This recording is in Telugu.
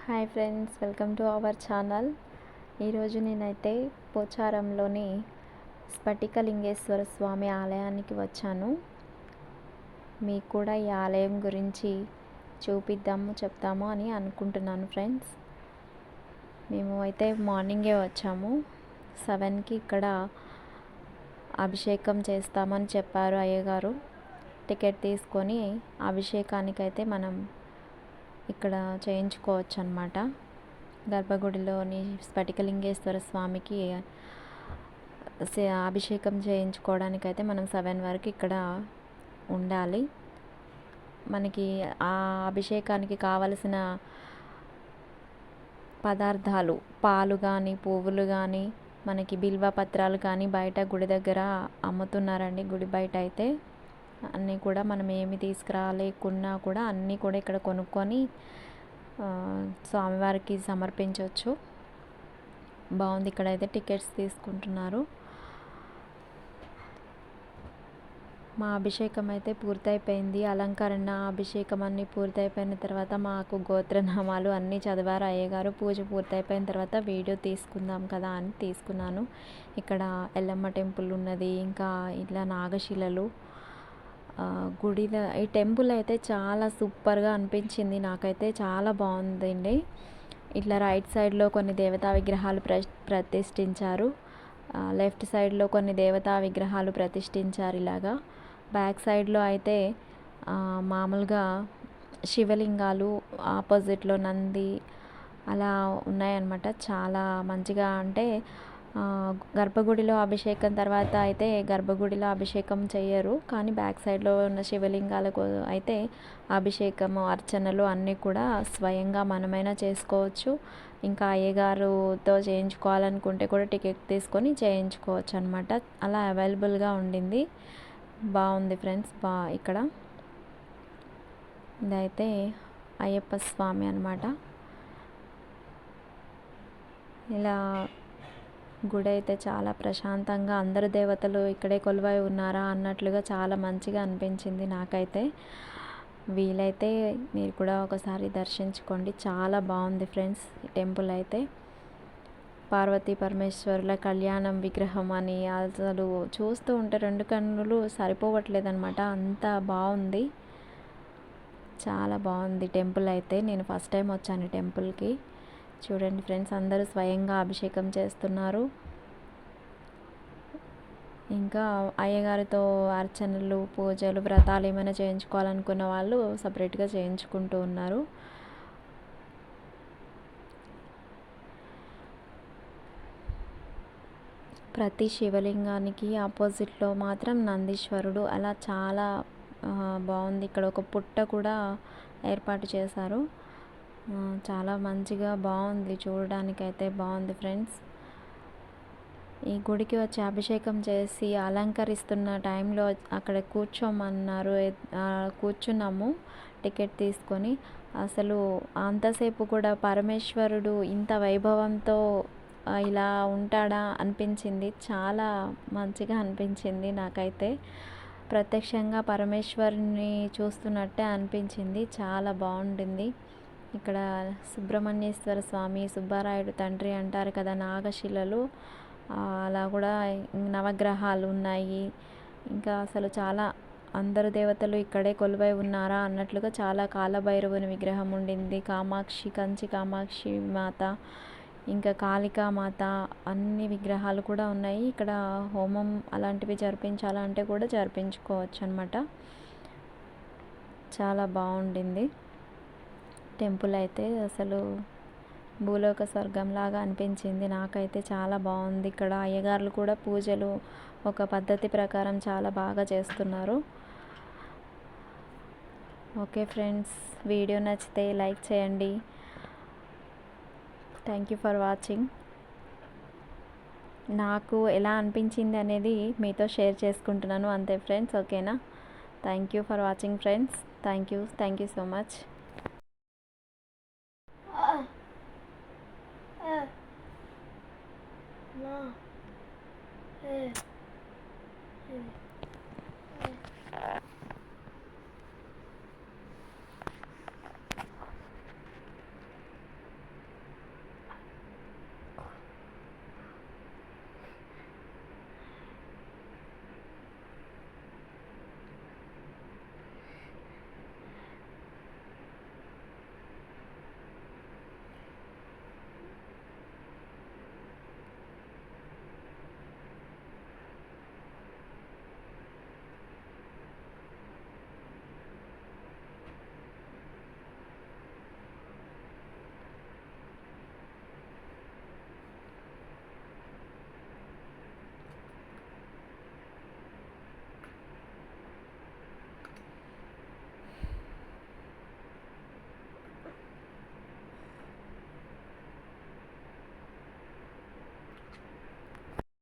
Hi friends, welcome to our channel. ఈరోజు నేనైతే పోచారంలోని స్ఫటికలింగేశ్వర స్వామి ఆలయానికి వచ్చాను. మీకు కూడా ఈ ఆలయం గురించి చెప్తాము అని అనుకుంటున్నాను ఫ్రెండ్స్. మేము అయితే మార్నింగే వచ్చాము. 7కి ఇక్కడ అభిషేకం చేస్తామని చెప్పారు అయ్యగారు. టికెట్ తీసుకొని అభిషేకానికైతే మనం ఇక్కడ చేయించుకోవచ్చు అన్నమాట. గర్భగుడిలోని స్ఫటికలింగేశ్వర స్వామికి అభిషేకం చేయించుకోవడానికైతే మనం 7 వరకు ఇక్కడ ఉండాలి. మనకి ఆ అభిషేకానికి కావలసిన పదార్థాలు, పాలు కానీ, పువ్వులు కానీ, మనకి బిల్వ పత్రాలు కానీ బయట గుడి దగ్గర అమ్ముతున్నారండి. గుడి బయట అయితే అన్నీ కూడా మనం ఏమి తీసుకురాలేకున్నా కూడా అన్నీ కూడా ఇక్కడ కొనుక్కొని స్వామివారికి సమర్పించవచ్చు. బాగుంది. ఇక్కడైతే టికెట్స్ తీసుకుంటున్నారు. మా అభిషేకం అయితే పూర్తయిపోయింది. అలంకరణ, అభిషేకం అన్నీ పూర్తయిపోయిన తర్వాత మాకు గోత్రనామాలు అన్నీ చదివారు అయ్యగారు. పూజ పూర్తయిపోయిన తర్వాత వీడియో తీసుకుందాం కదా అని తీసుకున్నాను. ఇక్కడ ఎల్లమ్మ టెంపుల్ ఉన్నది, ఇంకా ఇట్లా నాగశిలలు. ఈ టెంపుల్ అయితే చాలా సూపర్గా అనిపించింది. నాకైతే చాలా బాగుందండి. ఇట్లా రైట్ సైడ్లో కొన్ని దేవతా విగ్రహాలు ప్రతిష్ఠించారు. లెఫ్ట్ సైడ్లో కొన్ని దేవతా విగ్రహాలు ప్రతిష్ఠించారు. ఇలాగా బ్యాక్ సైడ్లో అయితే మామూలుగా శివలింగాలు, ఆపోజిట్లో నంది అలా ఉన్నాయన్నమాట. చాలా మంచిగా, అంటే గర్భగుడిలో అభిషేకం తర్వాత అయితే గర్భగుడిలో అభిషేకం చేయరు, కానీ బ్యాక్ సైడ్లో ఉన్న శివలింగాలకు అయితే అభిషేకము, అర్చనలు అన్నీ కూడా స్వయంగా మనమైనా చేసుకోవచ్చు. ఇంకా అయ్యగారుతో చేయించుకోవాలనుకుంటే కూడా టికెట్ తీసుకొని చేయించుకోవచ్చు అనమాట. అలా అవైలబుల్గా ఉండింది. బాగుంది ఫ్రెండ్స్. ఇక్కడ ఇదైతే అయ్యప్ప స్వామి అనమాట. ఇలా గుడి అయితే చాలా ప్రశాంతంగా, అందరు దేవతలు ఇక్కడే కొలువై ఉన్నారా అన్నట్లుగా చాలా మంచిగా అనిపించింది నాకైతే. వీలైతే మీరు కూడా ఒకసారి దర్శించుకోండి. చాలా బాగుంది ఫ్రెండ్స్. ఈ టెంపుల్ అయితే పార్వతీ పరమేశ్వరుల కళ్యాణం విగ్రహం అని అసలు చూస్తూ ఉంటే 2 కన్నులు సరిపోవట్లేదన్నమాట. అంత బాగుంది. చాలా బాగుంది టెంపుల్ అయితే. నేను ఫస్ట్ టైం వచ్చాను టెంపుల్కి. చూడండి ఫ్రెండ్స్, అందరూ స్వయంగా అభిషేకం చేస్తున్నారు. ఇంకా అయ్యగారితో అర్చనలు, పూజలు, వ్రతాలు ఏమైనా చేయించుకోవాలనుకున్న వాళ్ళు సపరేట్గా చేయించుకుంటూ ఉన్నారు. ప్రతి శివలింగానికి ఆపోజిట్లో మాత్రం నందీశ్వరుడు. అలా చాలా బాగుంది. ఇక్కడ ఒక పుట్ట కూడా ఏర్పాటు చేశారు. చాలా మంచిగా బాగుంది. చూడడానికైతే బాగుంది ఫ్రెండ్స్. ఈ గుడికి వచ్చి అభిషేకం చేసి అలంకరిస్తున్న టైంలో అక్కడ కూర్చోమన్నారు. కూర్చున్నాము టికెట్ తీసుకొని. అసలు అంతసేపు కూడా పరమేశ్వరుడు ఇంత వైభవంతో ఇలా ఉంటాడా అనిపించింది. చాలా మంచిగా అనిపించింది నాకైతే. ప్రత్యక్షంగా పరమేశ్వరుని చూస్తున్నట్టే అనిపించింది. చాలా బాగుండింది. ఇక్కడ సుబ్రహ్మణ్యేశ్వర స్వామి, సుబ్బారాయుడు తండ్రి అంటారు కదా, నాగశిలలు అలా కూడా నవగ్రహాలు ఉన్నాయి. ఇంకా అసలు చాలా అందరు దేవతలు ఇక్కడే కొలువై ఉన్నారా అన్నట్లుగా చాలా కాలభైరవుని విగ్రహం ఉండింది. కామాక్షి, కంచి కామాక్షి మాత, ఇంకా కాళికా మాత, అన్ని విగ్రహాలు కూడా ఉన్నాయి. ఇక్కడ హోమం అలాంటివి జరిపించాలంటే కూడా జరిపించుకోవచ్చు అన్నమాట. చాలా బాగుండింది టెంపుల్ అయితే. అసలు భూలోక స్వర్గంలాగా అనిపించింది నాకైతే. చాలా బాగుంది. ఇక్కడ అయ్యగారులు కూడా పూజలు ఒక పద్ధతి ప్రకారం చాలా బాగా చేస్తున్నారు. ఓకే ఫ్రెండ్స్, వీడియో నచ్చితే లైక్ చేయండి. Thank you for watching. నాకు ఎలా అనిపించింది అనేది మీతో షేర్ చేసుకుంటున్నాను అంతే ఫ్రెండ్స్. ఓకేనా? Thank you for watching friends. Thank you so much.